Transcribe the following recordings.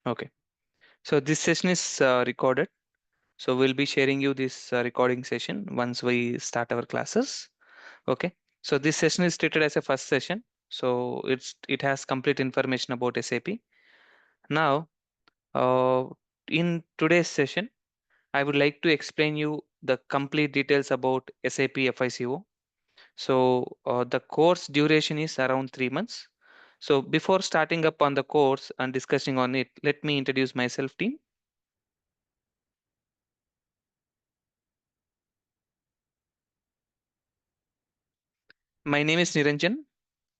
Okay. So this session is recorded. So we'll be sharing you this recording session once we start our classes. Okay. So this session is treated as a first session. So it has complete information about SAP. Now, uh, in today's session, I would like to explain you the complete details about SAP FICO. So the course duration is around 3 months. So before starting up on the course and discussing on it, let me introduce myself, team. My name is Niranjan.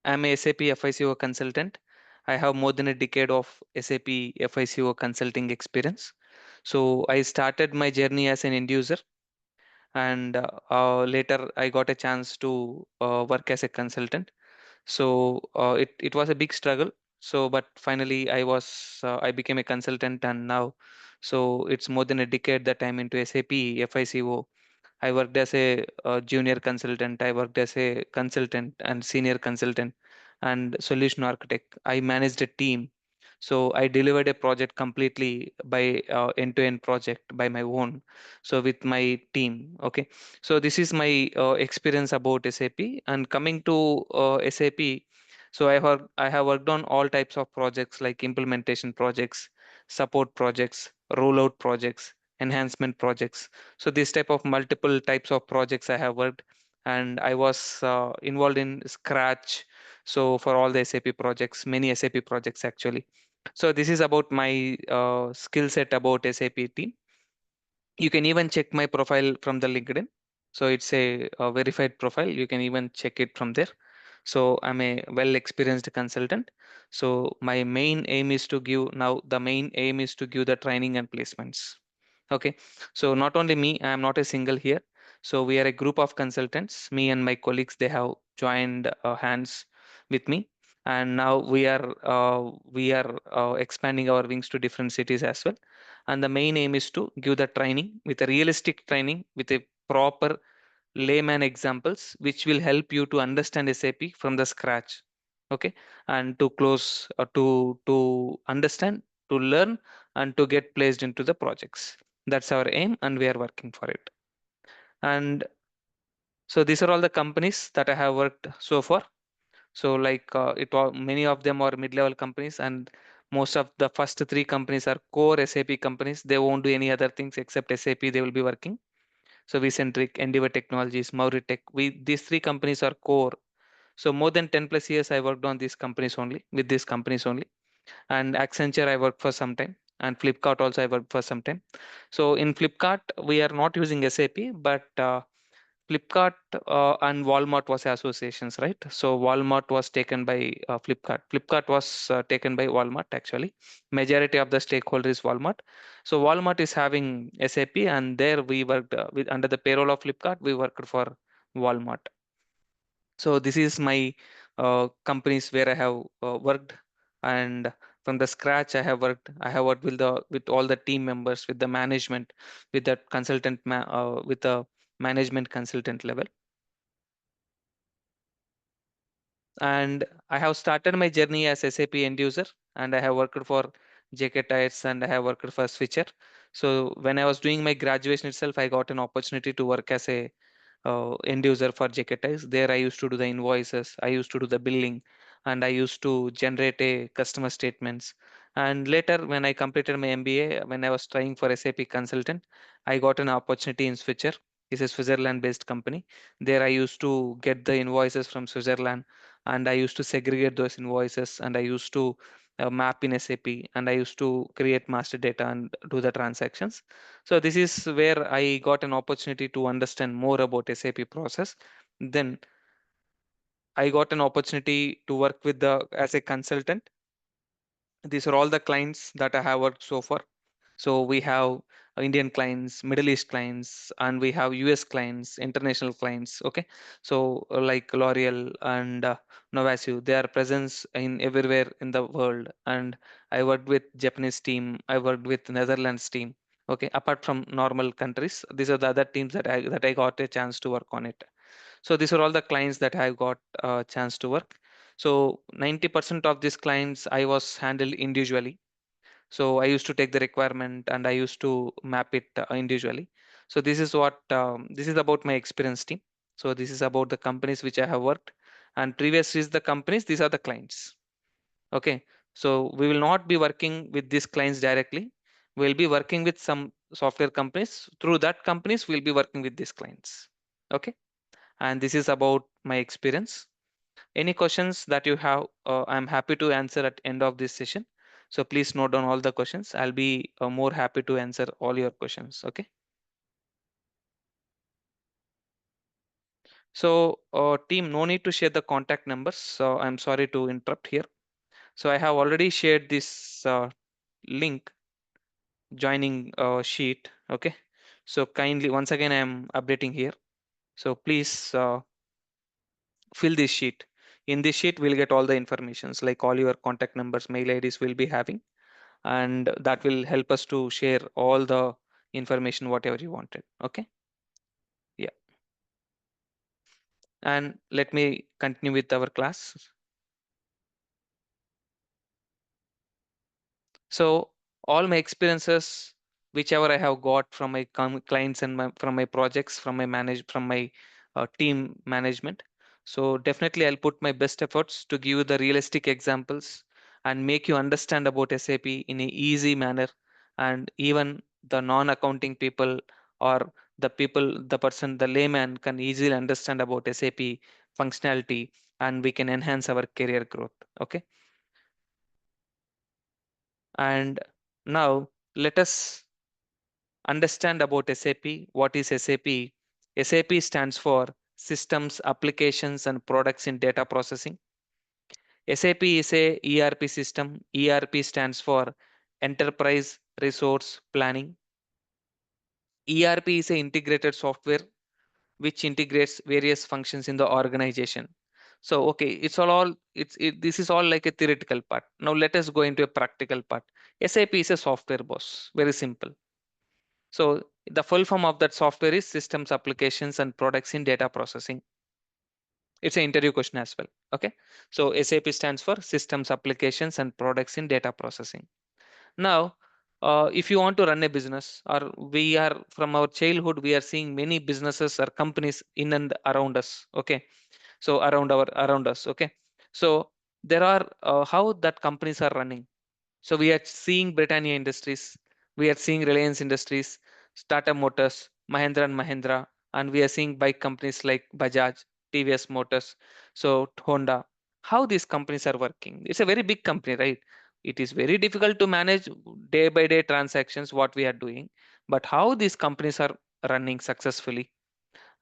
I'm a SAP FICO consultant. I have more than a decade of SAP FICO consulting experience. So I started my journey as an end user, and later I got a chance to work as a consultant. So it was a big struggle. So but finally I became a consultant, and now so it's more than a decade that I'm into SAP FICO. I worked as a, junior consultant. I worked as a consultant and senior consultant and solution architect. I managed a team. So I delivered a project completely by end-to-end project by my own. So with my team. Okay. So this is my experience about SAP. And coming to SAP, so I have worked on all types of projects like implementation projects, support projects, rollout projects, enhancement projects. So this type of multiple types of projects I have worked, and I was involved in Scratch. So for all the SAP projects, many SAP projects actually. So this is about my skill set about SAP team. You can even check my profile from the LinkedIn. So it's a verified profile. You can even check it from there. So I'm a well experienced consultant. So my main aim is to give now the main aim is to give the training and placements. Okay. So not only me, I am not a single here. So we are a group of consultants. Me and my colleagues, they have joined hands with me. And now we are expanding our wings to different cities as well. And the main aim is to give the training with a realistic training with a proper layman examples which will help you to understand SAP from the scratch. Okay. And to close to understand, to learn, and to get placed into the projects. That's our aim, and we are working for it. And so these are all the companies that I have worked so far. So like many of them are mid-level companies, and most of the first three companies are core SAP companies. They won't do any other things except SAP. They will be working. So Vicentric, Endeavor Technologies, Mauritech. These three companies are core. So more than 10 plus years I worked on these companies only, with these companies only. And Accenture I worked for some time. And Flipkart also I worked for some time. So in Flipkart we are not using SAP, but Flipkart and Walmart was associations, right? So Walmart was taken by Flipkart. Flipkart was taken by Walmart actually. Majority of the stakeholder is Walmart. So Walmart is having SAP, and there we worked with under the payroll of Flipkart. We worked for Walmart. So this is my companies where I have worked, and from the scratch I have worked. I have worked with all the team members, with the management, with the with the management consultant level. And I have started my journey as SAP end user, and I have worked for JK Tires, and I have worked for Switcher. So when I was doing my graduation itself, I got an opportunity to work as a end user for JKTIs. There I used to do the invoices, I used to do the billing, and I used to generate a customer statements. And later, when I completed my MBA, when I was trying for SAP consultant, I got an opportunity in Switcher. It's a Switzerland-based company. There I used to get the invoices from Switzerland, and I used to segregate those invoices, and I used to map in SAP, and I used to create master data and do the transactions. So this is where I got an opportunity to understand more about SAP process. Then I got an opportunity to work with the as a consultant. These are all the clients that I have worked so far. So we have Indian clients, Middle East clients, and we have US clients, international clients. Okay. So like L'Oreal and Novasiu, they are presence in everywhere in the world. And I worked with Japanese team. I worked with Netherlands team. Okay. Apart from normal countries, these are the other teams that I got a chance to work on it. So these are all the clients that I got a chance to work. So 90% of these clients I was handled individually. So I used to take the requirement and I used to map it individually. So this is what this is about my experience team. So this is about the companies which I have worked, and previous is the companies. These are the clients. Okay. So we will not be working with these clients directly. We'll be working with some software companies. Through that companies, we'll be working with these clients. Okay. And this is about my experience. Any questions that you have, I'm happy to answer at end of this session. So please note down all the questions. I'll be more happy to answer all your questions. Okay. So team, no need to share the contact numbers. So I'm sorry to interrupt here. So I have already shared this link joining sheet. Okay. So kindly, once again, I am updating here. So please fill this sheet. In this sheet, we'll get all the informations like all your contact numbers, mail IDs will be having, and that will help us to share all the information whatever you wanted. Okay. Yeah. And let me continue with our class. So all my experiences, whichever I have got from my clients and from my projects, from my team management. So definitely I'll put my best efforts to give you the realistic examples and make you understand about SAP in an easy manner. And even the non-accounting people or the person, the layman can easily understand about SAP functionality, and we can enhance our career growth. Okay. And now let us understand about SAP. What is SAP? SAP stands for Systems, Applications, and Products in Data Processing. SAP is a ERP system. ERP stands for Enterprise Resource Planning. ERP is a integrated software which integrates various functions in the organization. So, okay, this is all like a theoretical part. Now let us go into a practical part. SAP is a software boss. Very simple. So the full form of that software is Systems, Applications, and Products in Data Processing. It's an interview question as well. Okay. So SAP stands for Systems, Applications, and Products in Data Processing. Now, if you want to run a business, or we are from our childhood, we are seeing many businesses or companies in and around us. Okay. So around us. Okay. So there are how that companies are running. So we are seeing Britannia Industries, we are seeing Reliance Industries, Tata Motors, Mahindra and Mahindra, and we are seeing bike companies like Bajaj, TVS Motors, so Honda. How these companies are working? It's a very big company, right? It is very difficult to manage day by day transactions, what we are doing, but how these companies are running successfully?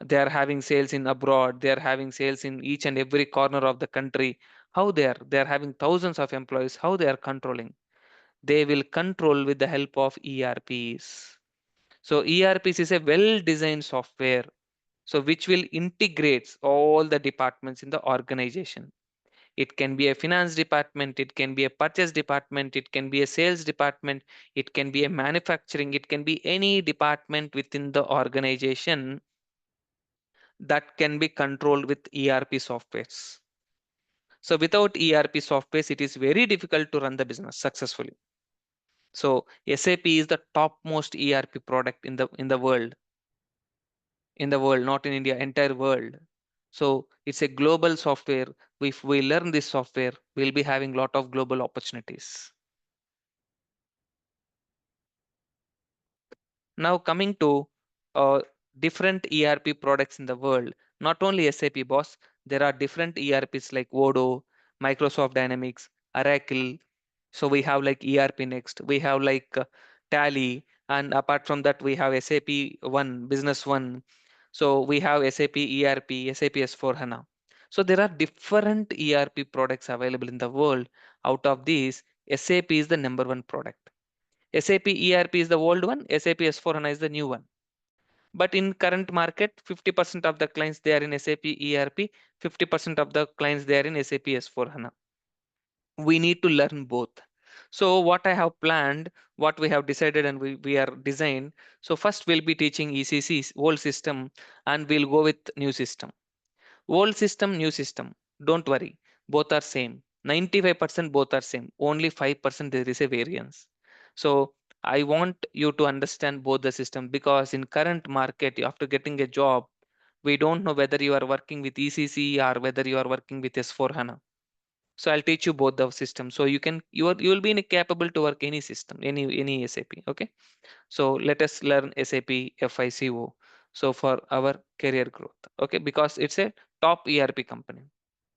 They are having sales in abroad, they are having sales in each and every corner of the country. How they are having thousands of employees, how they are controlling? They will control with the help of ERPs. So ERPs is a well-designed software, so which will integrate all the departments in the organization. It can be a finance department, it can be a purchase department, it can be a sales department, it can be a manufacturing, it can be any department within the organization that can be controlled with ERP softwares. So without ERP softwares, it is very difficult to run the business successfully. So SAP is the topmost ERP product in the world, not in India, entire world. So it's a global software. If we learn this software, we'll be having lot of global opportunities. Now coming to uh, different ERP products in the world, not only SAP boss, there are different ERPs like Odoo, Microsoft Dynamics, Oracle. So we have like ERP next, we have like Tally, and apart from that, we have SAP One, Business One. So we have SAP ERP, SAP S4 HANA. So there are different ERP products available in the world. Out of these, SAP is the number one product. SAP ERP is the old one, SAP S4 HANA is the new one. But in current market, 50% of the clients they are in SAP ERP, 50% of the clients they are in SAP S4 HANA. We need to learn both. So what I have planned, what we have decided and we are designed. So first we'll be teaching ECC, old system, and we'll go with new system. Old system, new system. Don't worry, both are same. 95% both are same. Only 5% there is a variance. So I want you to understand both the system, because in current market, after getting a job, we don't know whether you are working with ECC or whether you are working with S4 HANA. So I'll teach you both the systems. So you will be capable to work any system, any SAP. Okay. So let us learn SAP FICO. So for our career growth. Okay, because it's a top ERP company.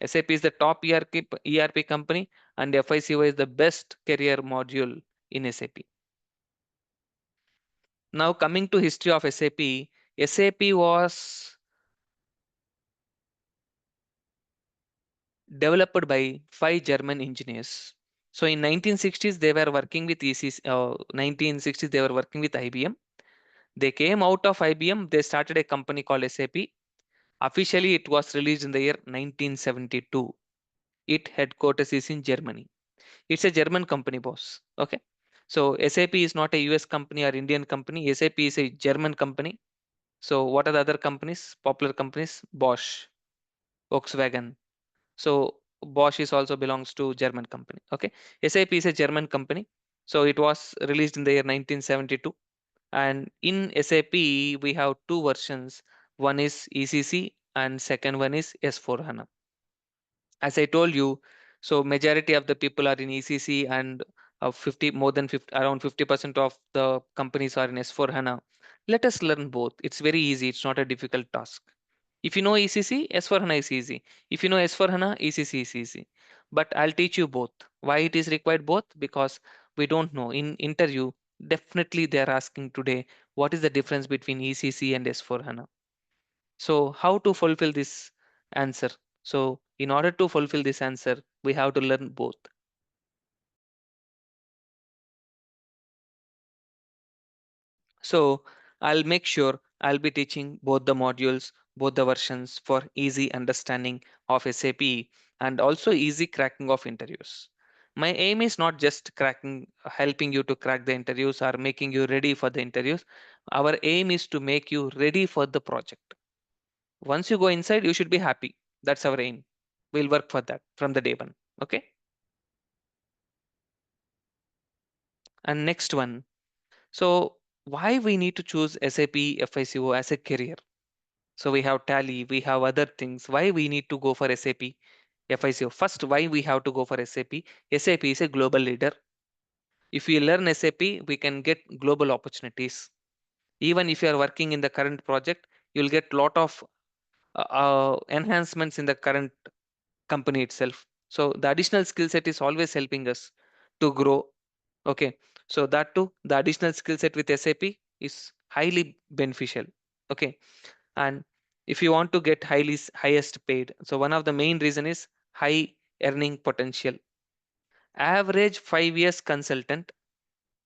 SAP is the top ERP company, and FICO is the best career module in SAP. Now coming to history of SAP, SAP was developed by 5 German engineers. So in 1960s they were working with ECC. 1960s they were working with IBM. They came out of IBM. They started a company called SAP. Officially, it was released in the year 1972. Its headquarters is in Germany. It's a German company, boss. Okay. So SAP is not a US company or Indian company. SAP is a German company. So what are the other companies? Popular companies? Bosch, Volkswagen. So Bosch is also belongs to German company. Okay. SAP is a German company. So it was released in the year 1972. And in SAP, we have two versions. One is ECC and second one is S4 HANA. As I told you, so majority of the people are in ECC, and 50 more than 50, around 50% of the companies are in S4 HANA. Let us learn both. It's very easy. It's not a difficult task. If you know ECC, S4 HANA is easy. If you know S4 HANA, ECC is easy. But I'll teach you both. Why it is required both? Because we don't know. In interview, definitely they are asking today, what is the difference between ECC and S4 HANA? So how to fulfill this answer? So in order to fulfill this answer, we have to learn both. So I'll make sure I'll be teaching both the modules, both the versions for easy understanding of SAP and also easy cracking of interviews. My aim is not just helping you to crack the interviews or making you ready for the interviews. Our aim is to make you ready for the project. Once you go inside, you should be happy. That's our aim. We'll work for that from the day one. Okay. And next one. So why we need to choose SAP FICO as a career? So we have Tally, we have other things. Why we need to go for SAP FICO? First, why we have to go for SAP? SAP is a global leader. If we learn SAP, we can get global opportunities. Even if you are working in the current project, you'll get lot of enhancements in the current company itself. So the additional skill set is always helping us to grow. Okay. So that too, the additional skill set with SAP is highly beneficial. Okay. And if you want to get highest paid, so one of the main reason is high earning potential. Average 5 years consultant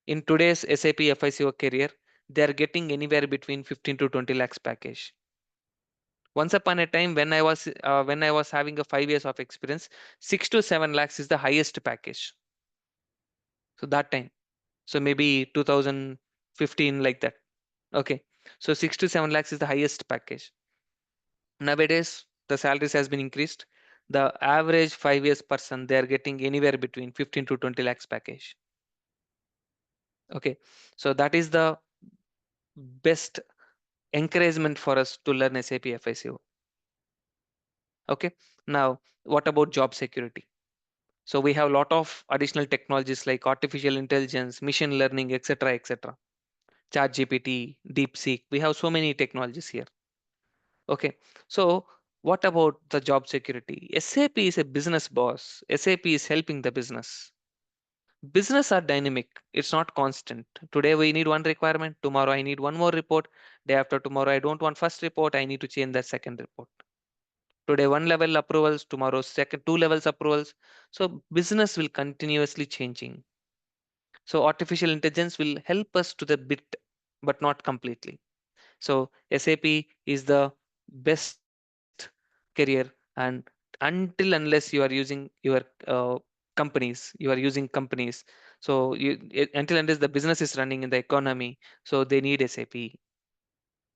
in today's SAP FICO career, they are getting anywhere between 15 to 20 lakhs package. Once upon a time, when I was having a 5 years of experience, 6 to 7 lakhs is the highest package. So that time, so maybe 2015 like that. Okay, so 6 to 7 lakhs is the highest package. Nowadays, the salaries has been increased. The average 5 years person, they are getting anywhere between 15 to 20 lakhs package. Okay, so that is the best encouragement for us to learn SAP FICO. Okay, now what about job security? So we have a lot of additional technologies like artificial intelligence, machine learning, etc., etc. ChatGPT, DeepSeek. We have so many technologies here. Okay, so what about the job security? SAP is a business boss. SAP is helping the business. Business are dynamic. It's not constant. Today we need one requirement. Tomorrow I need one more report. Day after tomorrow I don't want first report. I need to change that second report. Today one level approvals. Tomorrow second two levels approvals. So business will continuously changing. So artificial intelligence will help us to the bit, but not completely. So SAP is the best career, and until unless you are using your companies, you are using companies. So until unless the business is running in the economy, so they need SAP.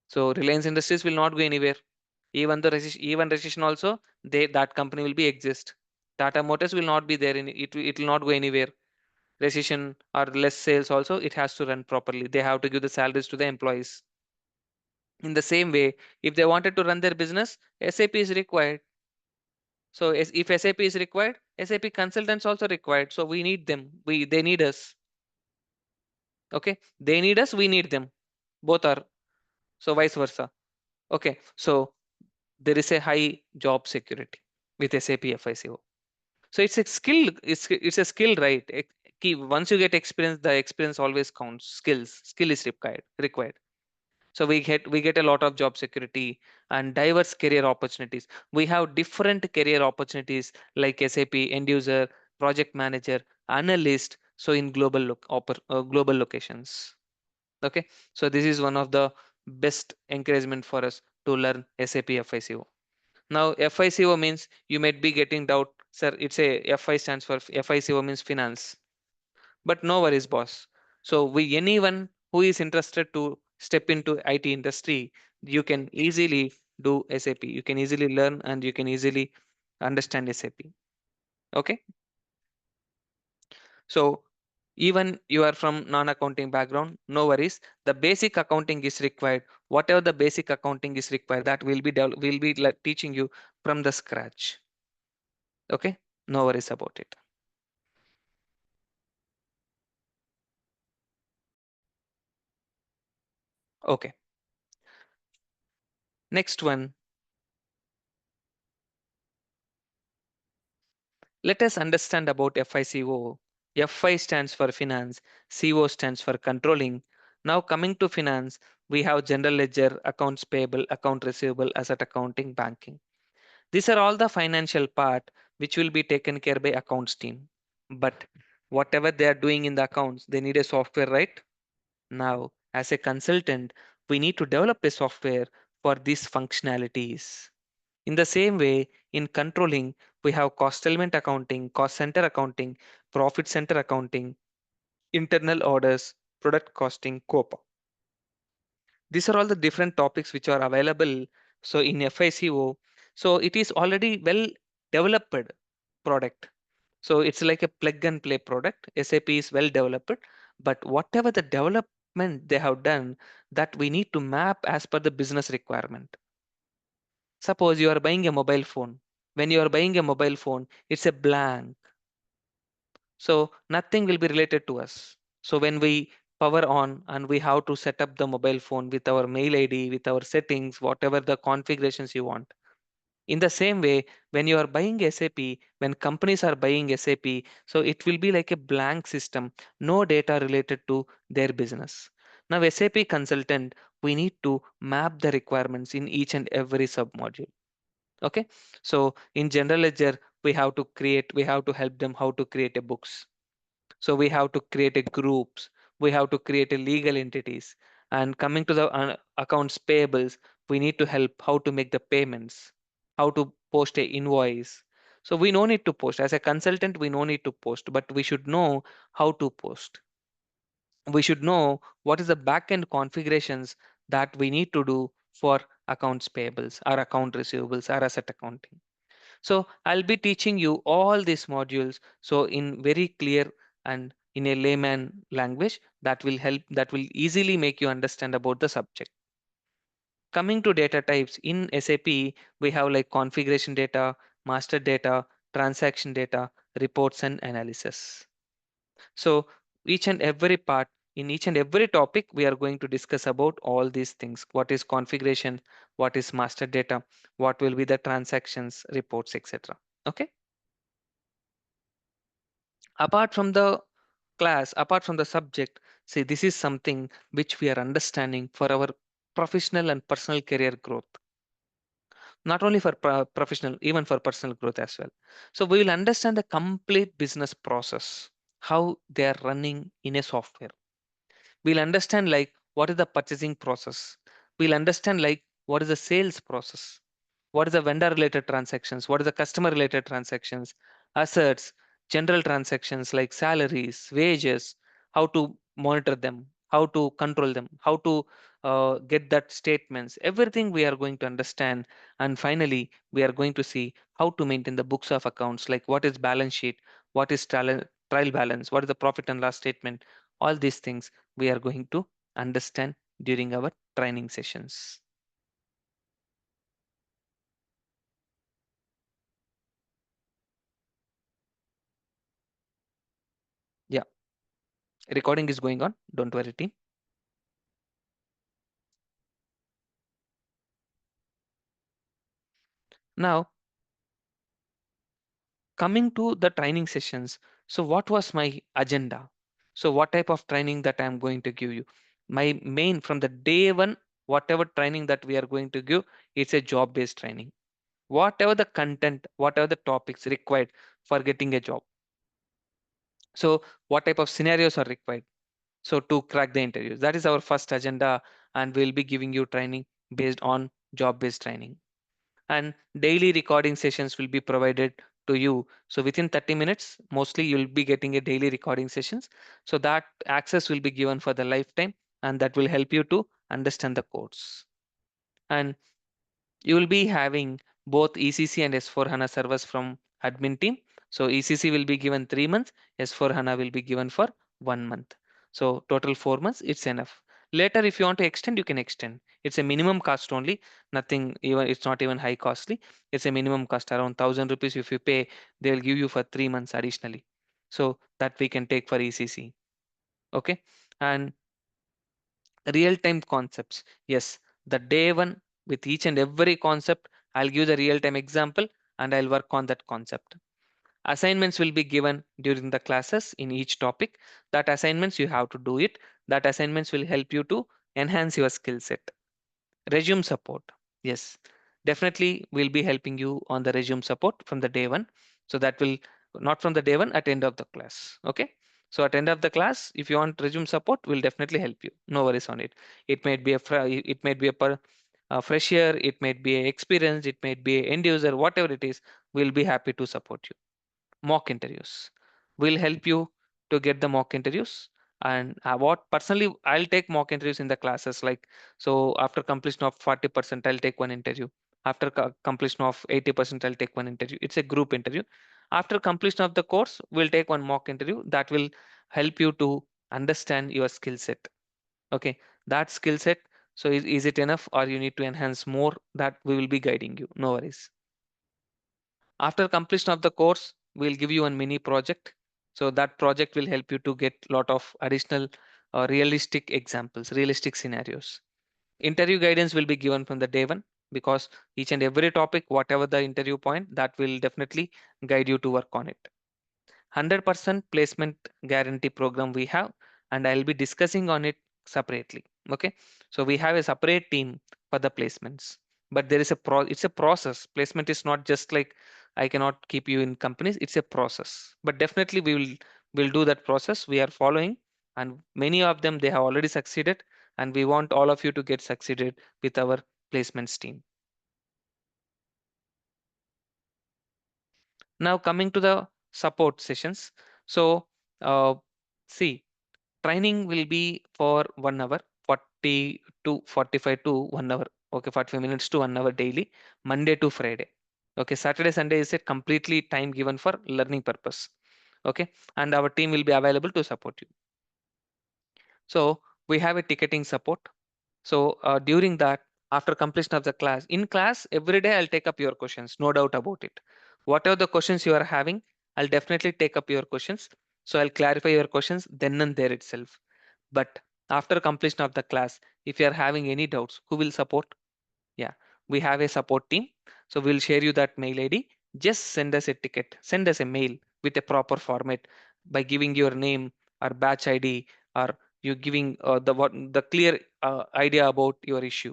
So Reliance Industries will not go anywhere. Even recession also, that company will be exist. Tata Motors will not be there in it. It will not go anywhere. recession or less sales also, it has to run properly. They have to give the salaries to the employees. In the same way, if they wanted to run their business, SAP is required. So if SAP is required, SAP consultants also required. So we need them. They need us. Okay, they need us. We need them. Both are. So vice versa. Okay, so there is a high job security with SAP FICO. So it's a skill. It's a skill, right? Once you get experience, the experience always counts. Skill is required. So we get a lot of job security and diverse career opportunities. We have different career opportunities like SAP end user, project manager, analyst. So in global locations. Okay, so this is one of the best encouragement for us to learn SAP FICO. Now FICO means you might be getting doubt, sir. It's a FI stands for FICO means finance. But no worries, boss. So we anyone who is interested to step into IT industry, you can easily do SAP. You can easily learn and you can easily understand SAP. Okay. So even you are from non-accounting background, no worries. The basic accounting is required. Whatever the basic accounting is required, that will be like teaching you from the scratch. Okay. No worries about it. Okay. Next one. Let us understand about FICO. FI stands for finance, CO stands for controlling. Now coming to finance, we have general ledger, accounts payable, account receivable, asset accounting, banking. These are all the financial part which will be taken care by accounts team. But whatever they are doing in the accounts, they need a software, right? Now, as a consultant, we need to develop a software for these functionalities. In the same way, in controlling, we have cost element accounting, cost center accounting, profit center accounting, internal orders, product costing, COPA. These are all the different topics which are available. So in FICO, so it is already well developed product. So it's like a plug and play product. SAP is well developed, but whatever the development they have done, that we need to map as per the business requirement. Suppose you are buying a mobile phone. When you are buying a mobile phone, it's a blank. So nothing will be related to us. So when we power on and we have to set up the mobile phone with our mail ID, with our settings, whatever the configurations you want. In the same way, when you are buying SAP, when companies are buying SAP, so it will be like a blank system, no data related to their business. Now, SAP consultant, we need to map the requirements in each and every submodule. Okay, so in general ledger, we have to help them how to create a books. So we have to create a groups, we have to create a legal entities. And coming to the accounts payables, we need to help how to make the payments, how to post a invoice. So we no need to post as a consultant, we no need to post, but we should know how to post. We should know what is the backend configurations that we need to do for accounts payables, or account receivables, or asset accounting. So I'll be teaching you all these modules. So in very clear and in a layman language that will easily make you understand about the subject. Coming to data types in SAP, we have like configuration data, master data, transaction data, reports and analysis. So each and every part in each and every topic, we are going to discuss about all these things. What is configuration? What is master data? What will be the transactions, reports, etc. Okay. Apart from the class, apart from the subject, see, this is something which we are understanding for our professional and personal career growth, not only for professional, even for personal growth as well. So we will understand the complete business process, how they are running in a software. We'll understand like what is the purchasing process. We'll understand like what is the sales process, what is the vendor related transactions, what is the customer related transactions, assets, general transactions like salaries, wages, how to monitor them, how to control them, how to get that statements, everything we are going to understand. And finally, we are going to see how to maintain the books of accounts, like what is balance sheet, what is trial balance, what is the profit and loss statement. All these things we are going to understand during our training sessions. Yeah, recording is going on. Don't worry, team. Now, coming to the training sessions, so what was my agenda? So what type of training that I'm going to give you? My main from the day one, whatever training that we are going to give, it's a job based training. Whatever the content, whatever the topics required for getting a job. So what type of scenarios are required? So to crack the interviews, that is our first agenda, and we'll be giving you training based on job based training. And daily recording sessions will be provided to you. So within 30 minutes, mostly you'll be getting a daily recording sessions. So that access will be given for the lifetime, and that will help you to understand the codes. And you will be having both ECC and S4HANA servers from admin team. So ECC will be given 3 months, S4HANA will be given for 1 month. So total 4 months, it's enough. Later, if you want to extend, you can extend. It's a minimum cost only, nothing even, it's not even high costly. It's a minimum cost around 1,000 rupees. If you pay, they'll give you for 3 months additionally. So that we can take for ECC. Okay. And real-time concepts. Yes, the day one with each and every concept, I'll give the real-time example and I'll work on that concept. Assignments will be given during the classes in each topic. That assignments you have to do it. That assignments will help you to enhance your skill set. Resume support. Yes, definitely we'll be helping you on the resume support from the day one. So that will not from the day one at end of the class. Okay. So at end of the class, if you want resume support, we'll definitely help you. No worries on it. It might be it might be a fresher, it might be a experience, it might be a end user, whatever it is, we'll be happy to support you. Mock interviews will help you to get the mock interviews. And what personally I'll take mock interviews in the classes, like, so after completion of 40% I'll take one interview, after completion of 80% I'll take one interview. It's a group interview. After completion of the course, we'll take one mock interview that will help you to understand your skill set. Okay, that skill set, so is it enough or you need to enhance more? That we will be guiding you. No worries. After completion of the course, we'll give you a mini project. So that project will help you to get lot of additional realistic examples, realistic scenarios. Interview guidance will be given from the day one, because each and every topic, whatever the interview point, that will definitely guide you to work on it. 100% placement guarantee program we have, and I'll be discussing on it separately. Okay, so we have a separate team for the placements, but there is it's a process. Placement is not just like I cannot keep you in companies. It's a process, but definitely will do that process. We are following, and many of them they have already succeeded, and we want all of you to get succeeded with our placements team. Now coming to the support sessions. So see, training will be for 1 hour, 40 to 45 to 1 hour. Okay, 45 minutes to 1 hour daily, Monday to Friday. Okay, Saturday, Sunday is a completely time given for learning purpose. Okay, and our team will be available to support you. So we have a ticketing support. So during that, after completion of the class, in class, every day I'll take up your questions, no doubt about it. Whatever the questions you are having, I'll definitely take up your questions. So I'll clarify your questions then and there itself. But after completion of the class, if you are having any doubts, who will support? Yeah, we have a support team. So we'll share you that mail ID. Just send us a ticket, send us a mail with a proper format by giving your name or batch ID, or you giving the clear idea about your issue.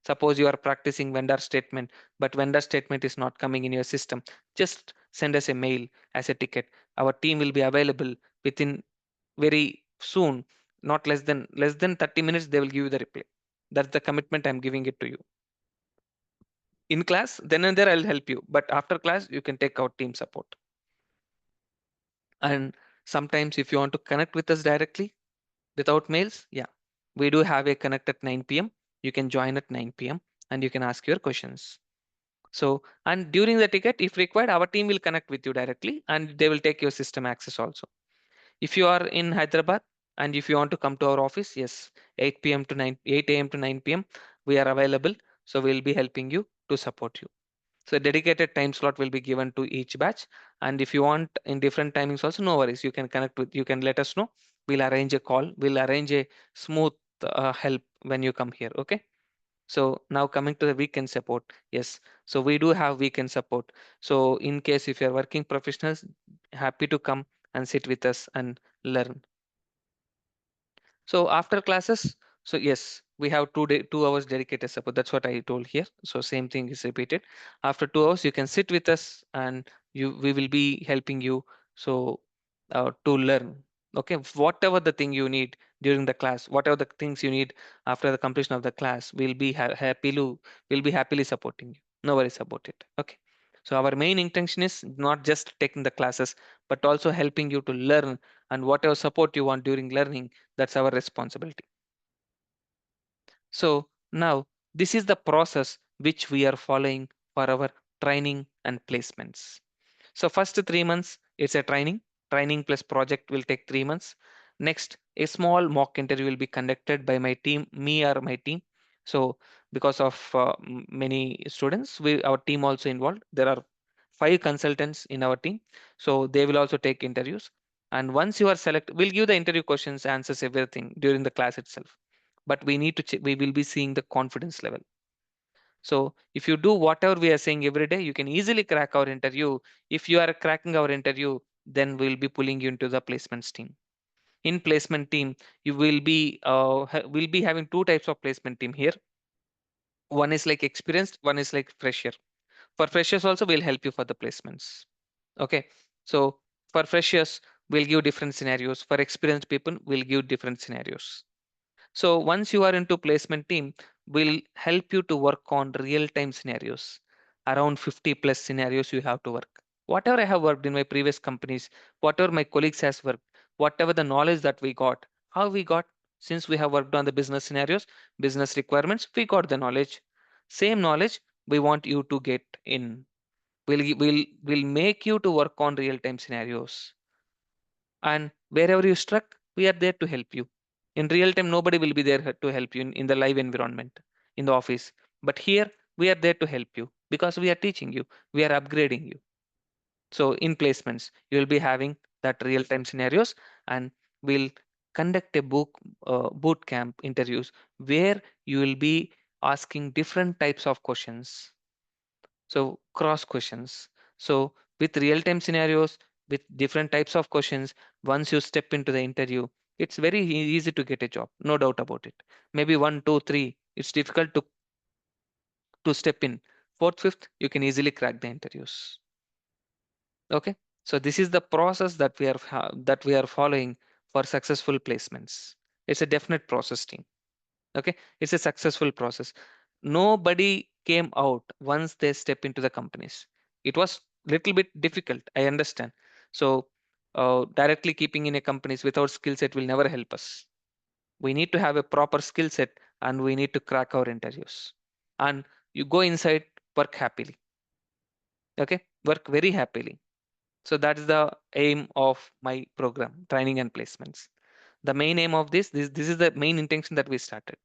Suppose you are practicing vendor statement, but vendor statement is not coming in your system. Just send us a mail as a ticket. Our team will be available within very soon, not less than 30 minutes. They will give you the reply. That's the commitment I'm giving it to you. In class, then and there I'll help you, but after class you can take out team support. And sometimes if you want to connect with us directly without mails, yeah, we do have a connect at 9 p.m. You can join at 9 p.m. and you can ask your questions. So, and during the ticket, if required, our team will connect with you directly and they will take your system access also. If you are in Hyderabad and if you want to come to our office, yes, 8 p.m. to 8 a.m. to 9 p.m. we are available. So we'll be helping you to support you. So a dedicated time slot will be given to each batch. And if you want in different timings also, no worries. You can connect with, you can let us know. We'll arrange a call. We'll arrange a smooth help when you come here. Okay. So now coming to the weekend support. Yes. So we do have weekend support. So in case if you're working professionals, happy to come and sit with us and learn. So after classes, so yes, we have 2 hours dedicated support. That's what I told here. So same thing is repeated. After 2 hours, you can sit with us and we will be helping you. So to learn. Okay, whatever the thing you need during the class, whatever the things you need after the completion of the class, we'll be happily supporting you. No worries about it. Okay. So our main intention is not just taking the classes, but also helping you to learn and whatever support you want during learning, that's our responsibility. So now this is the process which we are following for our training and placements. So first 3 months, it's a training plus project will take 3 months. Next, a small mock interview will be conducted by my team, me or my team. So because of many students, our team also involved. There are 5 consultants in our team. So they will also take interviews. And once you are selected, we'll give the interview questions, answers, everything during the class itself. But we need to check, we will be seeing the confidence level. So if you do whatever we are saying every day, you can easily crack our interview. If you are cracking our interview, then we'll be pulling you into the placements team. In placement team, you will be will be having 2 types of placement team here. One is like experienced, one is like fresher. For freshers also, we'll help you for the placements. Okay. So for freshers, we'll give different scenarios. For experienced people, we'll give different scenarios. So once you are into placement team, we'll help you to work on real-time scenarios. Around 50 plus scenarios you have to work. Whatever I have worked in my previous companies, whatever my colleagues has worked, whatever the knowledge that we got, how we got, since we have worked on the business scenarios, business requirements, we got the knowledge. Same knowledge we want you to get in. We'll make you to work on real-time scenarios. And wherever you struck, we are there to help you. In real time, nobody will be there to help you in the live environment, in the office. But here, we are there to help you because we are teaching you, we are upgrading you. So in placements, you will be having that real time scenarios, and we'll conduct a boot camp interviews where you will be asking different types of questions. So cross questions. So with real time scenarios, with different types of questions, once you step into the interview, it's very easy to get a job, no doubt about it. Maybe one, two, three, it's difficult to step in. Fourth, fifth, you can easily crack the interviews. Okay. So this is the process that that we are following for successful placements. It's a definite process team. Okay. It's a successful process. Nobody came out once they step into the companies. It was little bit difficult, I understand. So directly keeping in a companies without skill set will never help us. We need to have a proper skill set and we need to crack our interviews. And you go inside, work happily. Okay, work very happily. So that's the aim of my program, training and placements. The main aim of this is the main intention that we started.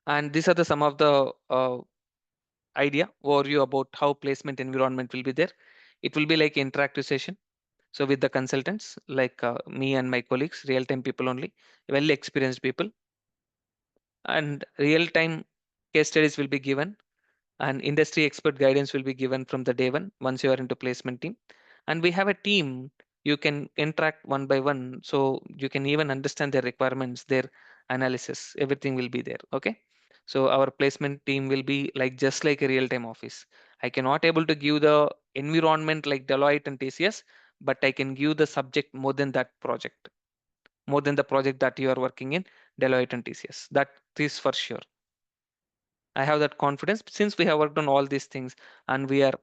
And these are the some of the idea overview about how placement environment will be there. It will be like interactive session. So with the consultants, like me and my colleagues, real-time people only, well experienced people, and real-time case studies will be given, and industry expert guidance will be given from the day one once you are into placement team. And we have a team you can interact one by one, so you can even understand their requirements, their analysis, everything will be there. Okay. So our placement team will be like just like a real-time office. I cannot able to give the environment like Deloitte and TCS, but I can give the subject more than that project, more than the project that you are working in Deloitte and TCS. That is for sure. I have that confidence since we have worked on all these things, and we are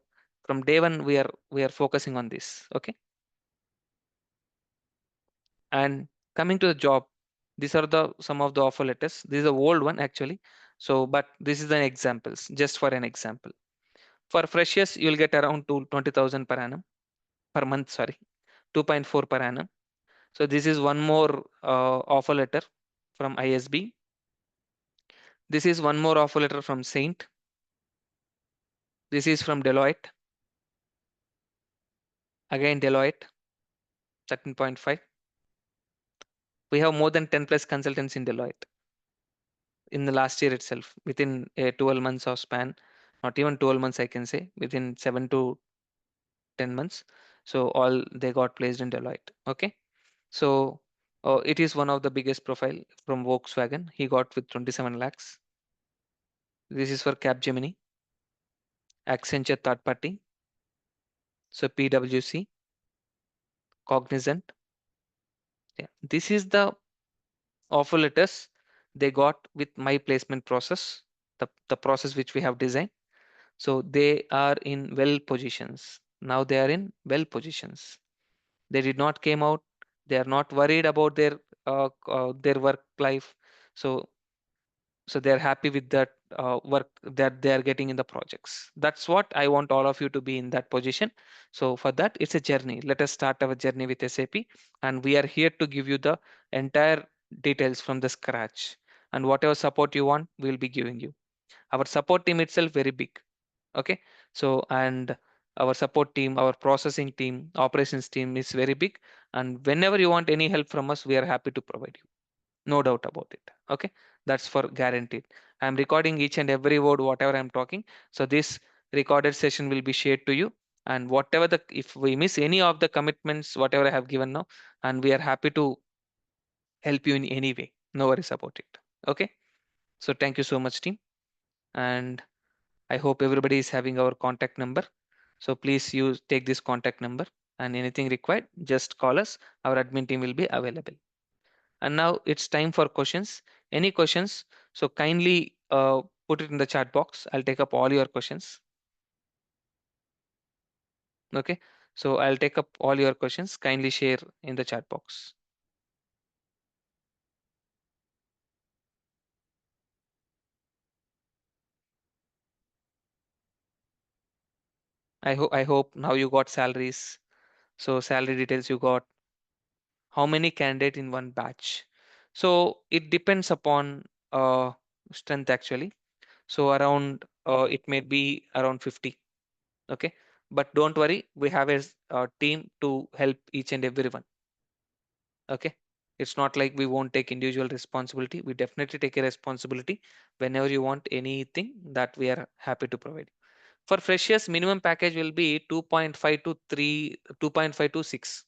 from day one we are focusing on this. Okay. And coming to the job, these are the some of the offer letters. This is the old one actually. So, but this is the examples, just for an example. For freshers, you'll get around 20,000 per annum per month. Sorry. 2.4 per annum. So this is one more offer letter from ISB. This is one more offer letter from Saint. This is from Deloitte. Again, Deloitte, 13.5. We have more than 10 plus consultants in Deloitte in the last year itself, within a 12 months of span, not even 12 months, I can say, within 7 to 10 months. So all they got placed in Deloitte. Okay. So it is one of the biggest profile from Volkswagen. He got with 27 lakhs. This is for Capgemini, Accenture third party. So PwC, Cognizant. Yeah. This is the offer letters they got with my placement process, the process which we have designed. So they are in well positions. Now they are in well positions. They did not came out. They are not worried about their work life. So they are happy with that work that they are getting in the projects. That's what I want all of you to be in that position. So for that, it's a journey. Let us start our journey with SAP, and we are here to give you the entire details from the scratch. And whatever support you want, we'll be giving you. Our support team itself very big. Okay. So and our support team, our processing team, operations team is very big. And whenever you want any help from us, we are happy to provide you. No doubt about it. Okay. That's for guaranteed. I'm recording each and every word, whatever I'm talking. So this recorded session will be shared to you. And whatever if we miss any of the commitments, whatever I have given now, and we are happy to help you in any way. No worries about it. Okay. So thank you so much, team. And I hope everybody is having our contact number. So please take this contact number, and anything required, just call us. Our admin team will be available. And now it's time for questions. Any questions? So kindly put it in the chat box. I'll take up all your questions. Okay. So I'll take up all your questions. Kindly share in the chat box. I hope now you got salaries. So salary details you got. How many candidate in one batch? So it depends upon strength actually. So around it may be around 50. Okay. But don't worry, we have a team to help each and everyone. Okay. It's not like we won't take individual responsibility. We definitely take a responsibility whenever you want anything that we are happy to provide. For freshers, minimum package will be 2.5 to 3, 2.5 to 6.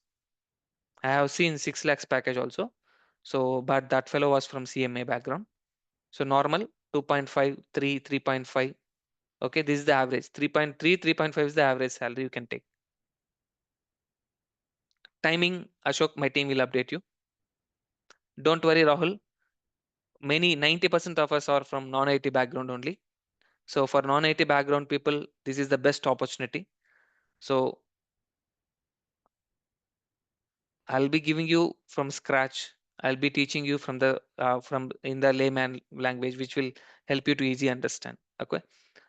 I have seen 6 lakhs package also. So, but that fellow was from CMA background. So normal 2.5, 3, 3.5. Okay, this is the average. 3.3, 3.5 is the average salary you can take. Timing, Ashok, my team will update you. Don't worry, Rahul. Many 90% of us are from non-IT background only. So for non-IT background people, this is the best opportunity. So I'll be giving you from scratch. I'll be teaching you from in the layman language, which will help you to easy understand. Okay.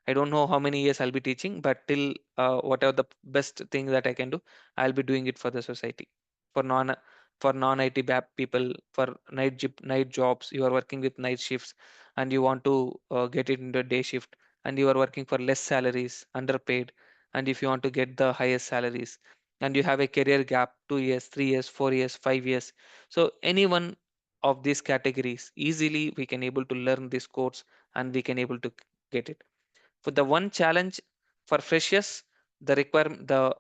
I don't know how many years I'll be teaching, but till whatever the best thing that I can do, I'll be doing it for the society. For non-IT people, for night jobs, you are working with night shifts, and you want to get it into a day shift, and you are working for less salaries, underpaid, and if you want to get the highest salaries, and you have a career gap, 2 years, 3 years, 4 years, 5 years. So any one of these categories, easily we can able to learn this course, and we can able to get it. For the one challenge for freshers, the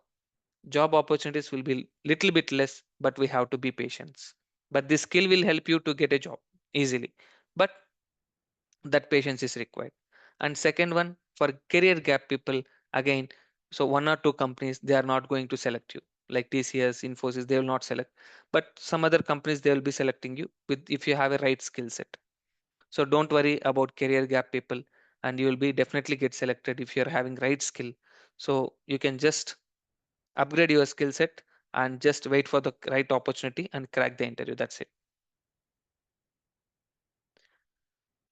job opportunities will be little bit less, but we have to be patient. But this skill will help you to get a job easily. But that patience is required. And second one, for career gap people, again, so one or two companies, they are not going to select you. Like TCS, Infosys, they will not select. But some other companies, they will be selecting you with if you have a right skill set. So don't worry about career gap people, and you will be definitely get selected if you're having right skill. So you can just upgrade your skill set and just wait for the right opportunity and crack the interview. That's it.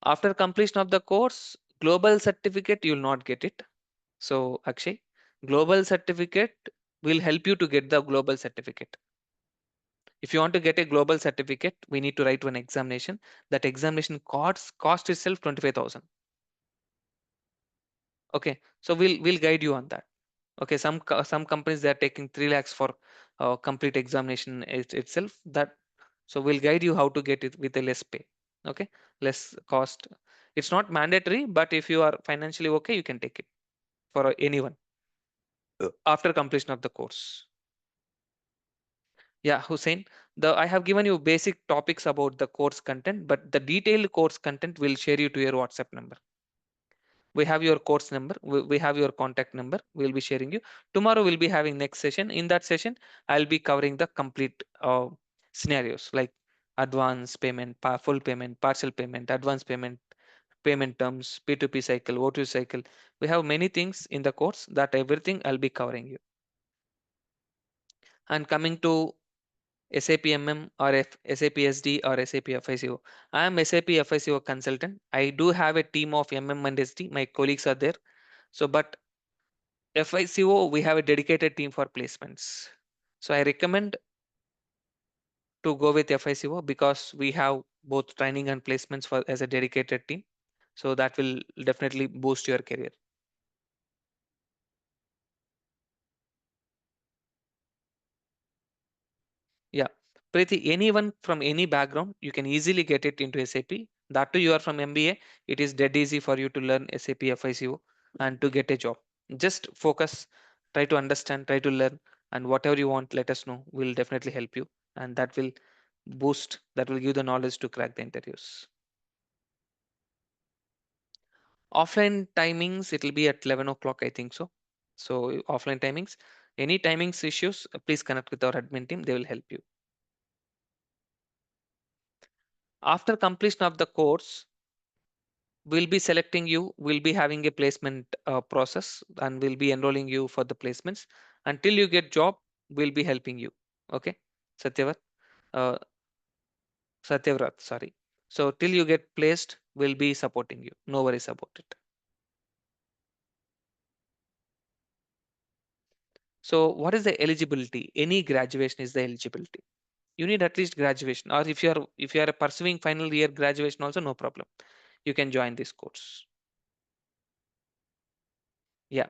After completion of the course, global certificate, you will not get it. So Akshay, global certificate will help you to get the global certificate. If you want to get a global certificate, we need to write one examination. That examination cost itself 25,000. Okay, so we'll guide you on that. Okay, some companies they are taking 3 lakhs for complete examination itself. That so we'll guide you how to get it with a less pay. Okay, less cost. It's not mandatory, but if you are financially okay, you can take it for anyone after completion of the course. Yeah, Hussein, I have given you basic topics about the course content, but the detailed course content will share you to your WhatsApp number. We have your course number, we have your contact number, we'll be sharing you. Tomorrow we'll be having next session. In that session, I'll be covering the complete scenarios like advance payment, full payment, partial payment, advance payment, payment terms, P2P cycle, O2 cycle. We have many things in the course that everything I'll be covering you. And coming to SAP MM or SAP SD or SAP FICO. I am SAP FICO consultant. I do have a team of MM and SD. My colleagues are there. So, but FICO, we have a dedicated team for placements. So I recommend to go with FICO because we have both training and placements for as a dedicated team. So that will definitely boost your career. Yeah. Preeti, anyone from any background, you can easily get it into SAP. That too, you are from MBA. It is dead easy for you to learn SAP FICO and to get a job. Just focus, try to understand, try to learn, and whatever you want, let us know. We'll definitely help you. And that will boost, that will give the knowledge to crack the interviews. Offline timings, it will be at 11 o'clock, I think so. So offline timings, any timings issues, please connect with our admin team. They will help you. After completion of the course, we'll be selecting you, we'll be having a placement process and we'll be enrolling you for the placements. Until you get job, we'll be helping you. Okay, Satyavrat, uh, Satyavrat, sorry. So till you get placed, we'll be supporting you. No worries about it. So what is the eligibility? Any graduation is the eligibility. You need at least graduation, or if you are pursuing final year graduation also, no problem. You can join this course. Yeah.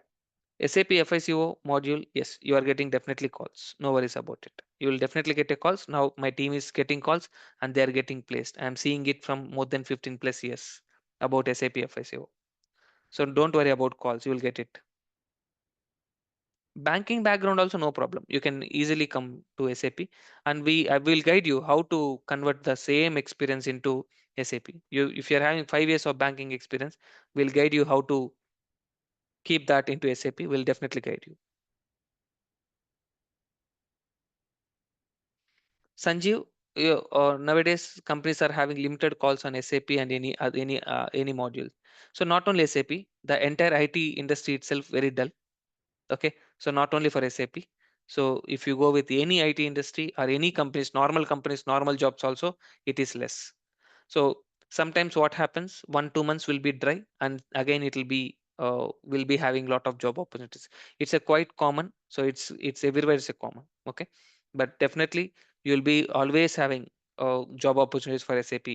SAP FICO module, yes, you are getting definitely calls. No worries about it. You will definitely get a calls. Now my team is getting calls and they are getting placed. I am seeing it from more than 15 plus years about SAP FICO. So don't worry about calls. You will get it. Banking background also no problem. You can easily come to SAP and I will guide you how to convert the same experience into SAP. If you're having 5 years of banking experience, we'll guide you how to keep that into SAP. We'll definitely guide you. Sanjeev, nowadays companies are having limited calls on SAP and any module. So not only SAP, the entire IT industry itself very dull. Okay, so not only for SAP. So if you go with any IT industry or any companies, normal jobs also, it is less. So sometimes what happens, 1 2 months will be dry, and again it will be having lot of job opportunities. It's a quite common, so it's everywhere it's a common. Okay, but definitely you'll be always having job opportunities for SAP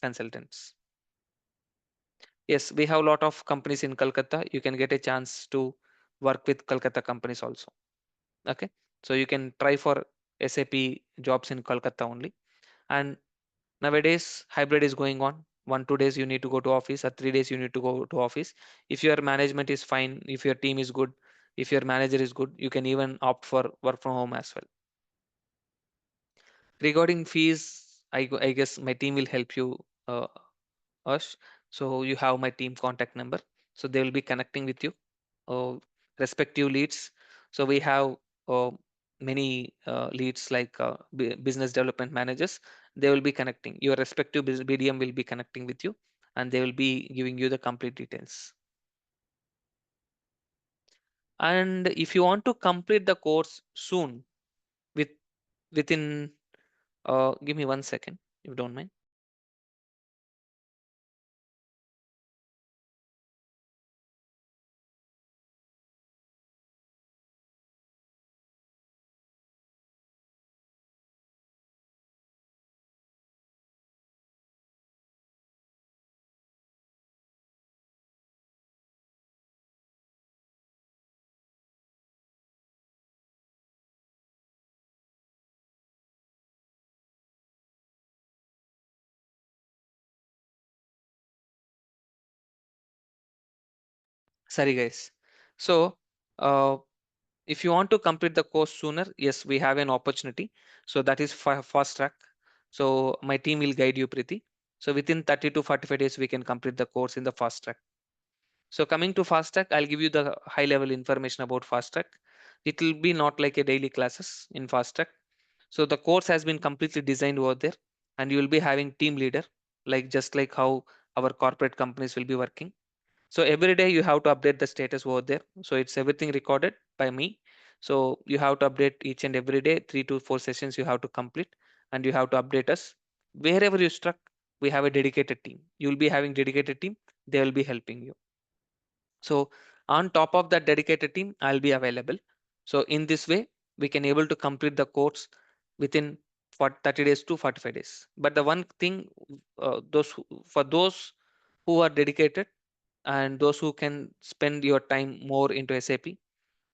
consultants. Yes, we have a lot of companies in Kolkata. You can get a chance to work with Kolkata companies also. Okay, so you can try for SAP jobs in Kolkata only. And nowadays hybrid is going on. 1 2 days you need to go to office, or 3 days you need to go to office. If your management is fine, if your team is good, if your manager is good, you can even opt for work from home as well. Regarding fees, I guess my team will help you, Ash. So you have my team contact number. So they will be connecting with you, uh, respective leads. So we have uh, many leads like business development managers. They will be connecting. Your respective BDM will be connecting with you, and they will be giving you the complete details. And if you want to complete the course soon, with within, give me 1 second, if you don't mind. Sorry, guys. So, uh, if you want to complete the course sooner, yes, we have an opportunity. So that is fast track. So my team will guide you, Preeti. So within 30 to 45 days, we can complete the course in the fast track. So coming to fast track, I'll give you the high level information about fast track. It will be not like a daily classes in fast track. So the course has been completely designed over there, and you will be having team leader, like just like how our corporate companies will be working. So every day you have to update the status over there. So it's everything recorded by me. So you have to update each and every day, 3 to 4 sessions you have to complete, and you have to update us. Wherever you struck, we have a dedicated team. You will be having dedicated team. They will be helping you. So on top of that dedicated team, I'll be available. So in this way, we can able to complete the course within for 30 days to 45 days. But the one thing, for those who are dedicated and those who can spend your time more into SAP.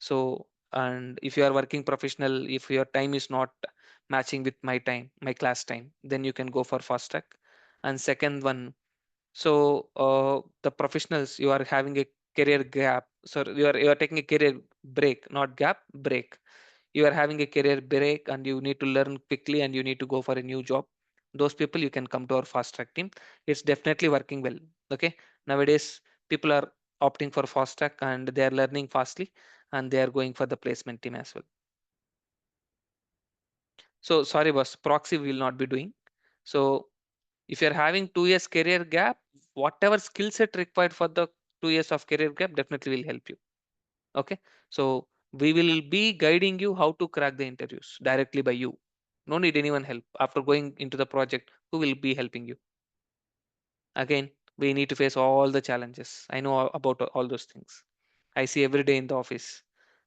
So, and if you are working professional, if your time is not matching with my time, my class time, then you can go for fast track. And second one, so the professionals, you are having a career gap. So you are taking a career break, not gap, break. You are having a career break and you need to learn quickly and you need to go for a new job. Those people you can come to our fast track team. It's definitely working well. Okay. Nowadays, people are opting for fast track and they are learning fastly and they are going for the placement team as well. So sorry, boss, proxy we will not be doing. So if you're having 2 years career gap, whatever skill set required for the 2 years of career gap definitely will help you. Okay. So we will be guiding you how to crack the interviews directly by you. No need anyone help. After going into the project, who will be helping you? Again, we need to face all the challenges. I know about all those things. I see every day in the office.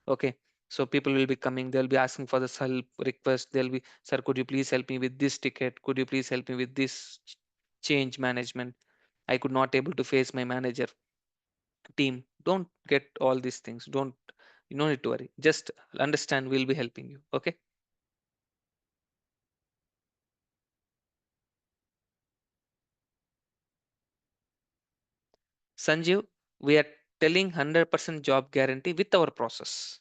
Okay. So people will be coming, they'll be asking for this help request. They'll be, sir, could you please help me with this ticket? Could you please help me with this change management? I could not able to face my manager team. Don't get all these things. Don't, you don't need to worry. Just understand we'll be helping you. Okay. Sanjeev, we are telling 100% job guarantee with our process.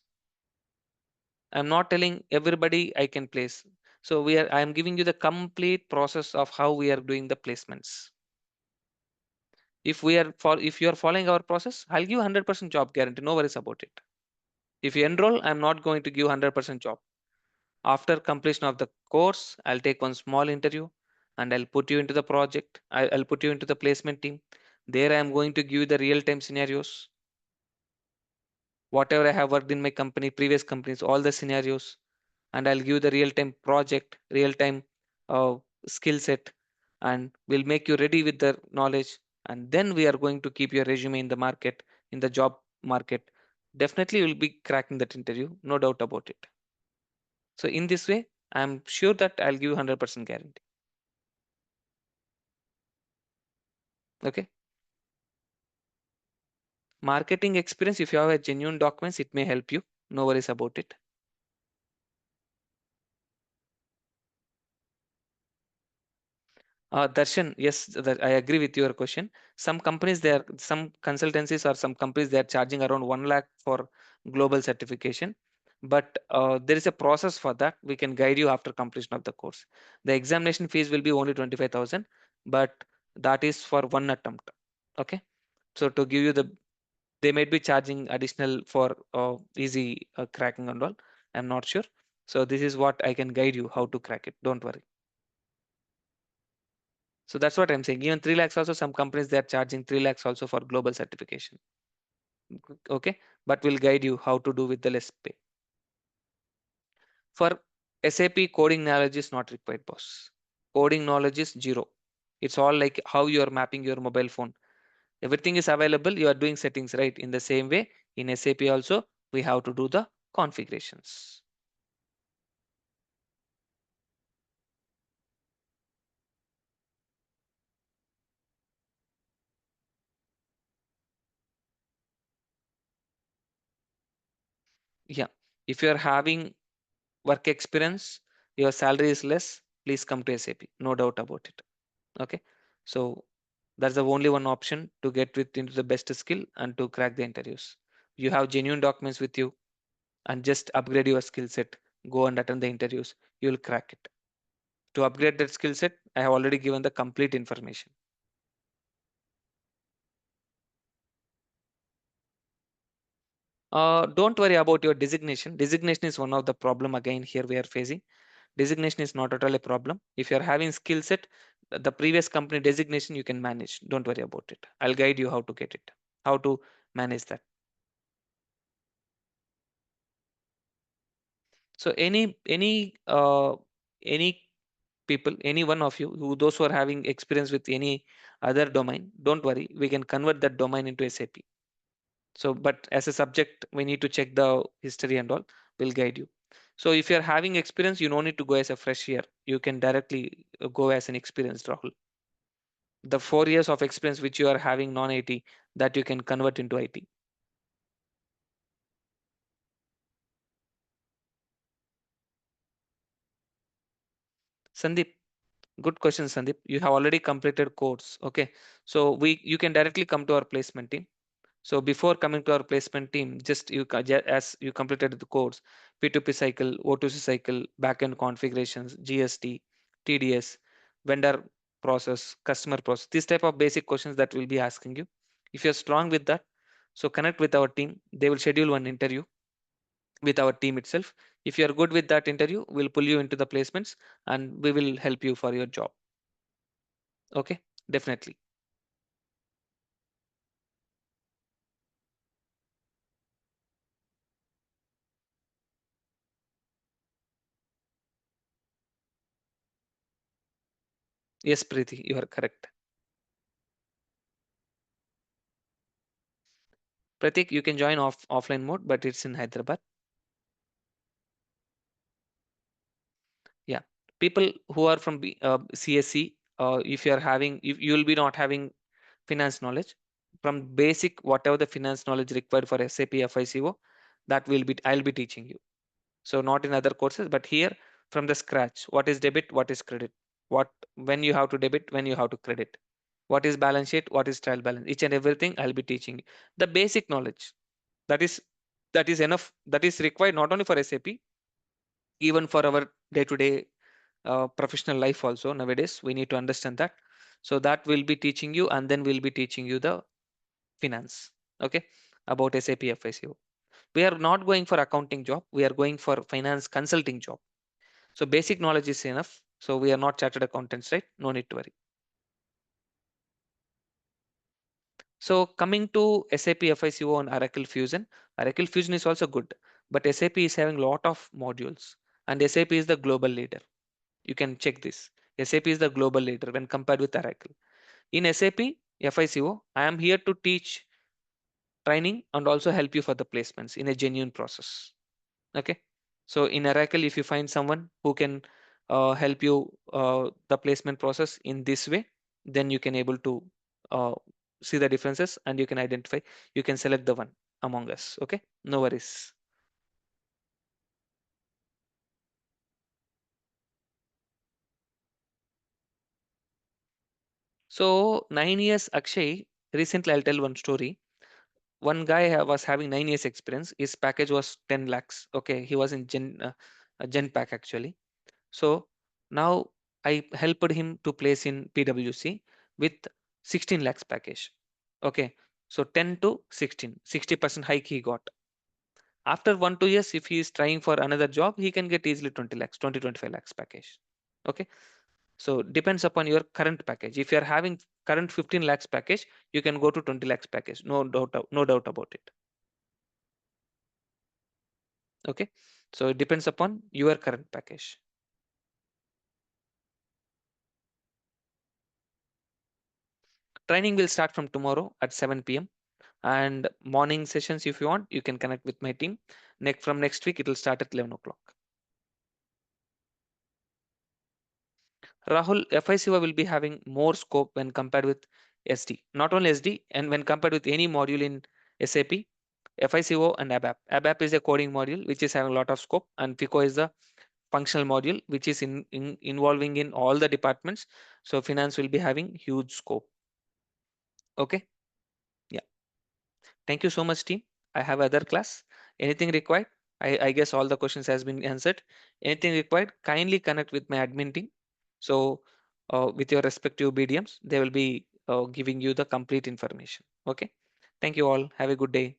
I'm not telling everybody I can place. So I am giving you the complete process of how we are doing the placements. If you are following our process, I'll give 100% job guarantee. No worries about it. If you enroll, I'm not going to give 100% job. After completion of the course, I'll take one small interview and I'll put you into the project. I'll put you into the placement team. There I'm going to give you the real-time scenarios. Whatever I have worked in my company, previous companies, all the scenarios, and I'll give the real-time project, real-time uh, skill set, and we'll make you ready with the knowledge. And then we are going to keep your resume in the market, in the job market. Definitely you'll be cracking that interview, no doubt about it. So in this way, I'm sure that I'll give you 100% guarantee. Okay. Marketing experience, if you have a genuine documents, it may help you. No worries about it. Darshan, yes, that I agree with your question. Some consultancies or some companies, they are charging around 1 lakh for global certification. But there is a process for that. We can guide you after completion of the course. The examination fees will be only 25,000, but that is for one attempt. Okay. So to give you they might be charging additional for easy cracking and all. I'm not sure. So this is what I can guide you how to crack it. Don't worry. So that's what I'm saying. Even 3 lakhs also, some companies they are charging 3 lakhs also for global certification. Okay, but we'll guide you how to do with the less pay. For SAP, coding knowledge is not required, boss. Coding knowledge is zero. It's all like how you are mapping your mobile phone. Everything is available. You are doing settings right. In the same way, in SAP also, we have to do the configurations. Yeah. If you are having work experience, your salary is less, please come to SAP. No doubt about it. Okay. So That's the only one option to get with into the best skill and to crack the interviews. You have genuine documents with you and just upgrade your skill set. Go and attend the interviews. You will crack it. To upgrade that skill set, I have already given the complete information. Don't worry about your designation. Designation is one of the problem again here we are facing. Designation is not at all a problem. If you are having skill set, the previous company designation you can manage. Don't worry about it. I'll guide you how to get it, how to manage that. So any people, any one of you who those who are having experience with any other domain, don't worry. We can convert that domain into SAP. So, but as a subject, we need to check the history and all. We'll guide you. So if you're having experience, you don't need to go as a fresh year. You can directly go as an experienced Rahul. The 4 years of experience which you are having non-IT, that you can convert into IT. Sandeep, good question, Sandeep. You have already completed course. Okay. So you can directly come to our placement team. So before coming to our placement team, just as you completed the course, P2P cycle, O2C cycle, backend configurations, GST, TDS, vendor process, customer process, this type of basic questions that we'll be asking you. If you're strong with that, so connect with our team. They will schedule one interview with our team itself. If you're good with that interview, we'll pull you into the placements and we will help you for your job. Okay, definitely. Yes, Preeti, you are correct. Pratik, you can join offline mode, but it's in Hyderabad. Yeah, people who are from CSC, if you are having, if you will be not having finance knowledge, from basic whatever the finance knowledge required for SAP FICO, that will be I'll be teaching you. So not in other courses, but here from the scratch, what is debit, what is credit, what when you have to debit, when you have to credit, what is balance sheet, what is trial balance, each and everything I'll be teaching you. The basic knowledge that is that is enough. That is required not only for SAP, even for our day-to-day professional life also nowadays we need to understand that. So that will be teaching you and then we'll be teaching you the finance. Okay, about SAP FICO. We are not going for accounting job, we are going for finance consulting job. So basic knowledge is enough. So we are not chartered accountants, right? No need to worry. So coming to SAP FICO and Oracle Fusion, Oracle Fusion is also good, but SAP is having lot of modules and SAP is the global leader. You can check this. SAP is the global leader when compared with Oracle. In SAP FICO, I am here to teach training and also help you for the placements in a genuine process. Okay. So in Oracle, if you find someone who can help you the placement process in this way, then you can able to uh, see the differences and you can identify, you can select the one among us. Okay. No worries. So 9 years, Akshay, recently I'll tell one story. One guy was having 9 years experience. His package was 10 lakhs. Okay, he was in Gen Pack actually. So now I helped him to place in PwC with 16 lakhs package. Okay, so 10 to 16, 60% hike he got. After 1 2 years, if he is trying for another job, he can get easily 20 lakhs, 20 25 lakhs package. Okay, so depends upon your current package. If you are having current 15 lakhs package, you can go to 20 lakhs package. No doubt about it. Okay, so it depends upon your current package. Training will start from tomorrow at 7 p.m. and morning sessions, if you want, you can connect with my team. From next week it will start at 11 o'clock. Rahul, FICO will be having more scope when compared with SD. Not only SD, and when compared with any module in SAP, FICO and ABAP. ABAP is a coding module which is having a lot of scope, and FICO is the functional module which is involving in all the departments. So finance will be having huge scope. Okay. Yeah. Thank you so much, team. I have other class. Anything required? I guess all the questions has been answered. Anything required? Kindly connect with my admin team. So, with your respective BDMs, they will be giving you the complete information. Okay. Thank you all. Have a good day.